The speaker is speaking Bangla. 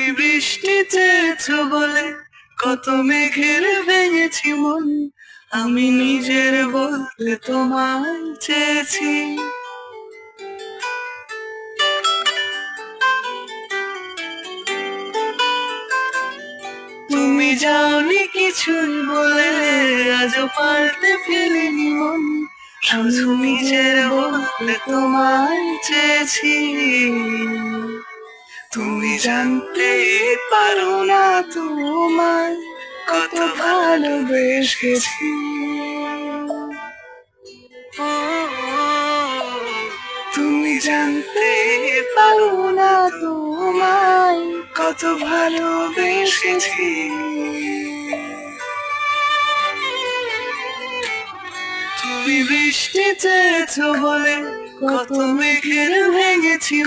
তুমি বৃষ্টি চেয়েছো বলে কত মেঘের ভেঙেছি মন, আমি নিজের বলতে তোমায় চেয়েছি। তুমি যাওনি কিছুই বলে, আজও পারতে ফেলিনি মন, শুধু নিজের বলতে তোমায় চেয়েছি। তুমি জানতে পারো না তোমায় কত ভালোবেসেছি। তুমি জানতে পারো না তোমায় কত ভালোবেসেছি। তুমি বৃষ্টি চেয়েছো বলে কত মেঘের